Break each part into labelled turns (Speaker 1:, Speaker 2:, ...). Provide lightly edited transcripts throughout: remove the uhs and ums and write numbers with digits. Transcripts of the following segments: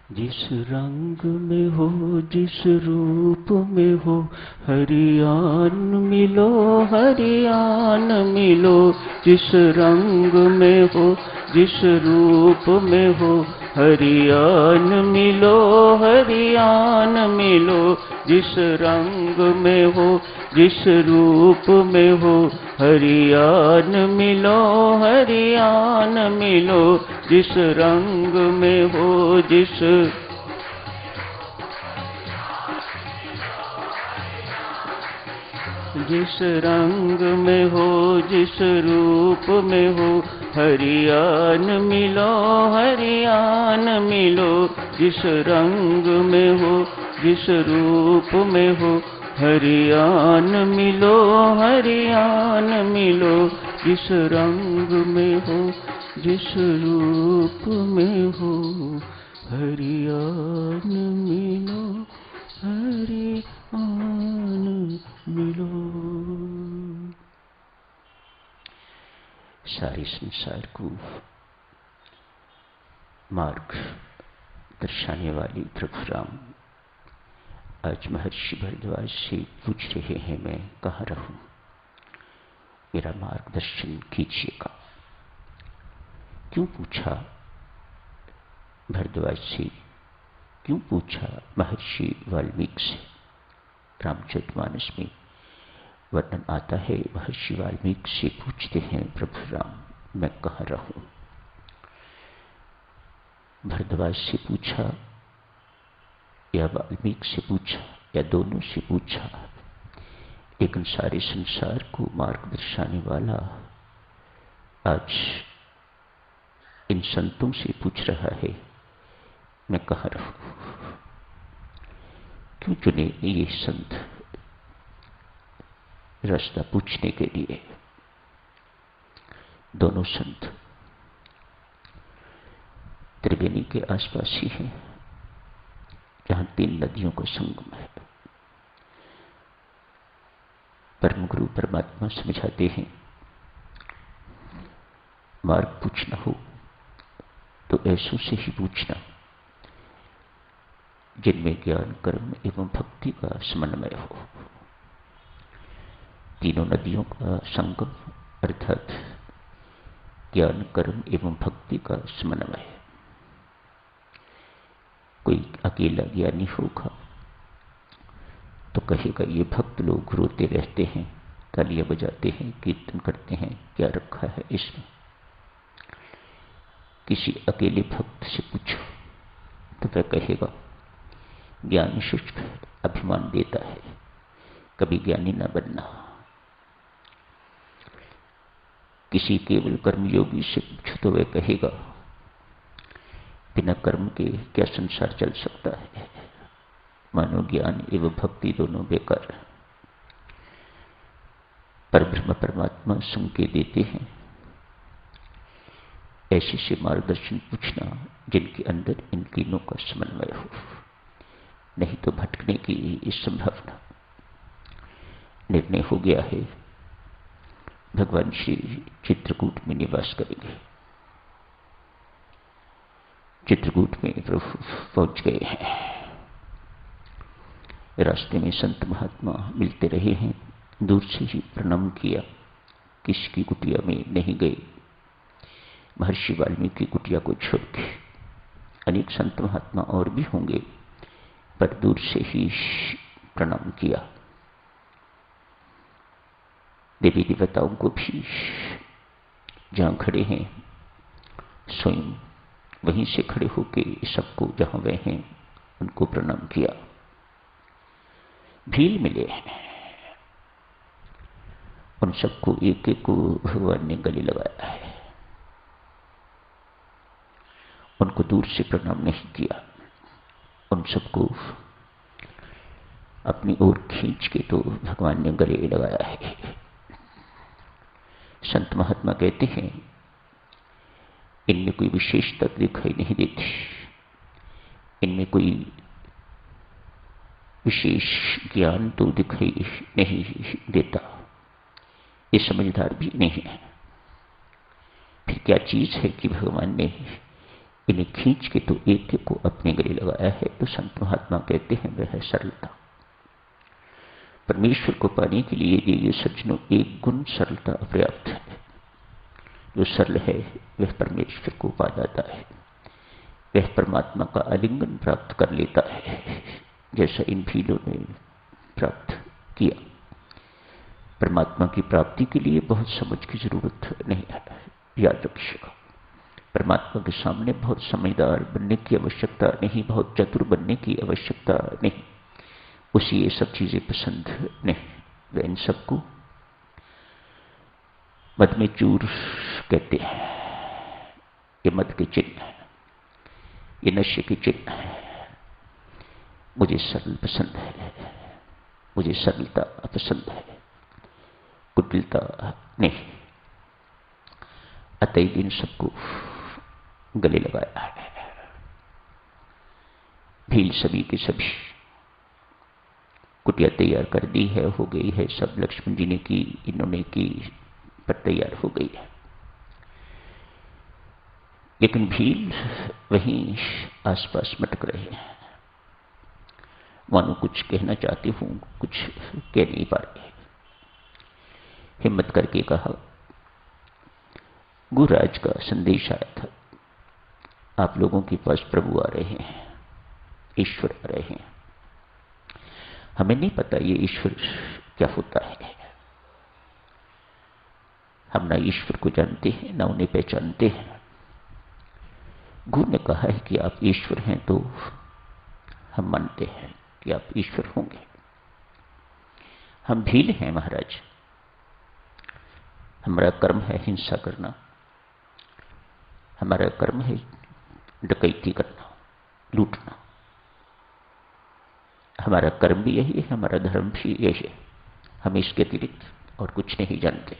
Speaker 1: जिस रंग में हो, जिस रूप में हो, हरियान मिलो, हरियान मिलो। जिस रंग में हो, जिस रूप में हो, हरियान मिलो, हरियान मिलो। जिस रंग में हो, जिस रूप में हो, हरियान मिलो, हरियान मिलो। जिस रंग में हो, जिस रंग में हो, जिस रूप में हो, हरियान मिलो, हरियान मिलो। जिस रंग में हो, जिस रूप में हो, हरियान मिलो, हरियान मिलो। जिस रंग में हो, जिस रूप में हो, हरियान मिलो, हरियान मिलो। सारे संसार को मार्ग दर्शाने वाली प्रभु राम आज महर्षि भरद्वाज से पूछ रहे हैं, मैं कहाँ रहूं, मेरा मार्गदर्शन कीजिएगा। क्यों पूछा भरद्वाज से, क्यों पूछा महर्षि वाल्मीकि से? रामचरितमानस में वर्णन आता है, महर्षि वाल्मीकि से पूछते हैं प्रभु राम, मैं कहाँ रहूं। भरद्वाज से पूछा या वाल्मीकि से पूछा या दोनों से पूछा, लेकिन सारे संसार को मार्ग दर्शाने वाला आज इन संतों से पूछ रहा है, मैं कहाँ रहूं। क्यों चुने ये संत रास्ता पूछने के लिए? दोनों संत त्रिवेणी के आसपास ही हैं, जहां 3 नदियों का संगम है। परम गुरु परमात्मा समझाते हैं, मार्ग पूछना हो तो ऐसों से ही पूछना जिनमें ज्ञान, कर्म एवं भक्ति का समन्वय हो। तीनों नदियों का संगम अर्थात ज्ञान, कर्म एवं भक्ति का समन्वय। कोई अकेला ज्ञानी होगा तो कहेगा, ये भक्त लोग रोते रहते हैं, तालियां बजाते हैं, कीर्तन करते हैं, क्या रखा है इसमें। किसी अकेले भक्त से पूछो तो वह कहेगा, ज्ञान शुष्क अभिमान देता है, कभी ज्ञानी न बनना। किसी केवल कर्मयोगी से पूछो तो वह कहेगा, बिना कर्म के क्या संसार चल सकता है, मानो ज्ञान एवं भक्ति दोनों बेकार। परब्रह्म परमात्मा संकेत देते हैं, ऐसे से मार्गदर्शन पूछना जिनके अंदर इन तीनों का समन्वय हो, नहीं तो भटकने की इस संभावना। निर्णय हो गया है, भगवान श्री चित्रकूट में निवास करेंगे। चित्रकूट में प्रभु पहुंच गए हैं। रास्ते में संत महात्मा मिलते रहे हैं, दूर से ही प्रणाम किया, किसकी कुटिया में नहीं गए। महर्षि वाल्मीकि की कुटिया को छोड़ के अनेक संत महात्मा और भी होंगे, पर दूर से ही प्रणाम किया। देवी देवताओं को भी जहां खड़े हैं स्वयं वहीं से खड़े होकर सबको जहां वह हैं उनको प्रणाम किया। भील मिले, उन सबको एक एक को भगवान ने गले लगाया है। उनको दूर से प्रणाम नहीं किया, उन सबको अपनी ओर खींच के तो भगवान ने गले लगाया है। संत महात्मा कहते हैं, इनमें कोई विशेषता दिखाई नहीं देती, इनमें कोई विशेष ज्ञान तो दिखाई नहीं देता, ये समझदार भी नहीं है। फिर क्या चीज है कि भगवान ने इन्हें खींच के तो एक को अपने गले लगाया है। तो संत महात्मा कहते हैं वह है सरलता। परमेश्वर को पाने के लिए ये सज्जनों एक गुण सरलता पर्याप्त है। जो सरल है वह परमेश्वर को पा जाता है, वह परमात्मा का आलिंगन प्राप्त कर लेता है, जैसा इन भीलों ने प्राप्त किया। परमात्मा की प्राप्ति के लिए बहुत समझ की जरूरत नहीं है, याद रखिएगा। परमात्मा के सामने बहुत समझदार बनने की आवश्यकता नहीं, बहुत चतुर बनने की आवश्यकता नहीं। उसे ये सब चीजें पसंद नहीं। वे इन सबको मद में चूर कहते हैं। ये मद के चिन्ह है, ये नशे के चिन्ह है। मुझे सरल पसंद है, मुझे सरलता पसंद है, कुटिलता नहीं। अतः इन सबको गले लगाया है। भील सभी के सभी कुटिया तैयार कर दी है, हो गई है सब। लक्ष्मण जी ने की, इन्होंने की, पर तैयार हो गई है। लेकिन भील वहीं आसपास मटक रहे हैं, मानो कुछ कहना चाहते हूं, कुछ कह नहीं पा रहे। हिम्मत करके कहा, गुरुराज का संदेश आया था, आप लोगों के पास प्रभु आ रहे हैं, ईश्वर आ रहे हैं। हमें नहीं पता ये ईश्वर क्या होता है। हम ना ईश्वर को जानते हैं, ना उन्हें पहचानते हैं। गुरु ने कहा है कि आप ईश्वर हैं, तो हम मानते हैं कि आप ईश्वर होंगे। हम भील हैं महाराज, हमारा कर्म है हिंसा करना, हमारा कर्म है डकैती करना, लूटना। हमारा कर्म भी यही है, हमारा धर्म भी यही है। हम इसके अतिरिक्त और कुछ नहीं जानते।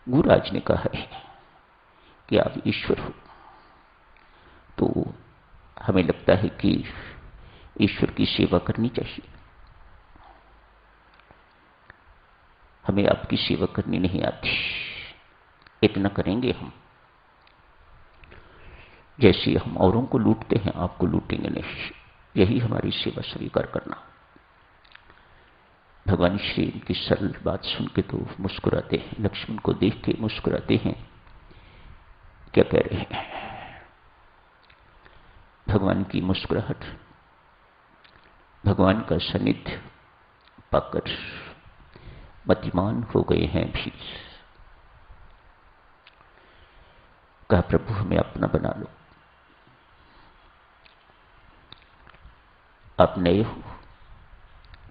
Speaker 1: गुरुराज ने कहा है कि आप ईश्वर हो, तो हमें लगता है कि ईश्वर की सेवा करनी चाहिए। हमें आपकी सेवा करनी नहीं आती। इतना करेंगे हम, जैसे हम औरों को लूटते हैं आपको लूटेंगे नहीं। यही हमारी सेवा स्वीकार करना। भगवान श्री की सरल बात सुन के तो मुस्कुराते हैं, लक्ष्मण को देख के मुस्कुराते हैं। क्या कह रहे हैं? भगवान की मुस्कुराहट, भगवान का सानिध्य पाकर मतिमान हो गए हैं भी। कहा, प्रभु हमें अपना बना लो। आप नए हो,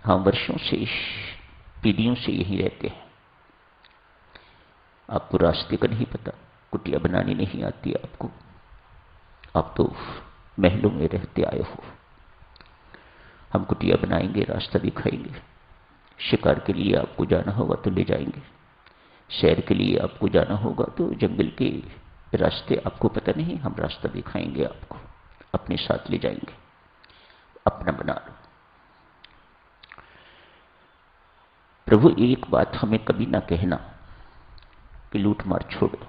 Speaker 1: हम वर्षों से, पीढ़ियों से यहीं रहते हैं। आपको रास्ते का नहीं पता, कुटिया बनानी नहीं आती आपको। आप तो महलों में रहते आए हो। हम कुटिया बनाएंगे, रास्ता दिखाएंगे। शिकार के लिए आपको जाना होगा तो ले जाएंगे, सैर के लिए आपको जाना होगा तो जंगल के रास्ते आपको पता नहीं, हम रास्ता दिखाएंगे आपको, अपने साथ ले जाएंगे। अपना बना लो। प्रभु एक बात हमें कभी ना कहना कि लूट मार छोड़ दो।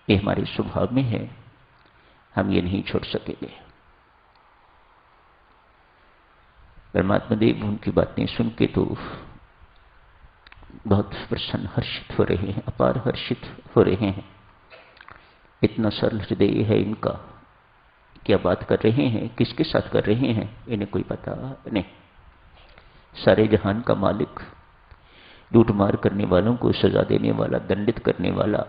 Speaker 1: ये हमारे स्वभाव में है, हम ये नहीं छोड़ सकेंगे। परमात्मा देव उनकी बातें सुन के तो बहुत प्रसन्न, हर्षित हो रहे हैं, अपार हर्षित हो रहे हैं। इतना सरल हृदय है इनका। क्या बात कर रहे हैं, किसके साथ कर रहे हैं, इन्हें कोई पता नहीं। सारे जहान का मालिक, लूट मार करने वालों को सजा देने वाला, दंडित करने वाला,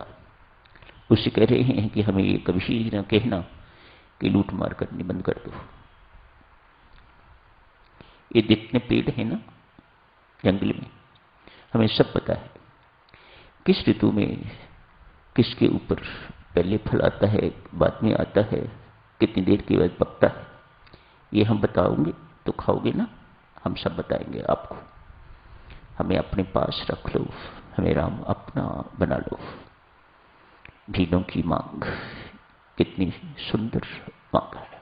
Speaker 1: उसे कह रहे हैं कि हमें ये कभी न कहना कि लूट मार करनी बंद कर दो। ये जितने पेड़ हैं ना जंगल में, हमें सब पता है किस ऋतु में किसके ऊपर पहले फल आता है, बाद में आता है, कितनी देर के बाद पकता है। ये हम बताओगे तो खाओगे ना, हम सब बताएंगे आपको। हमें अपने पास रख लो, हमें राम अपना बना लो। भीलों की मांग कितनी सुंदर मांग है।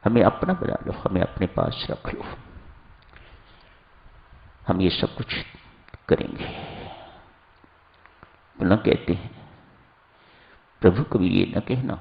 Speaker 1: हमें अपना बना लो, हमें अपने पास रख लो। हम ये सब कुछ करेंगे। पुनः कहते हैं, प्रभु कभी ये न कहना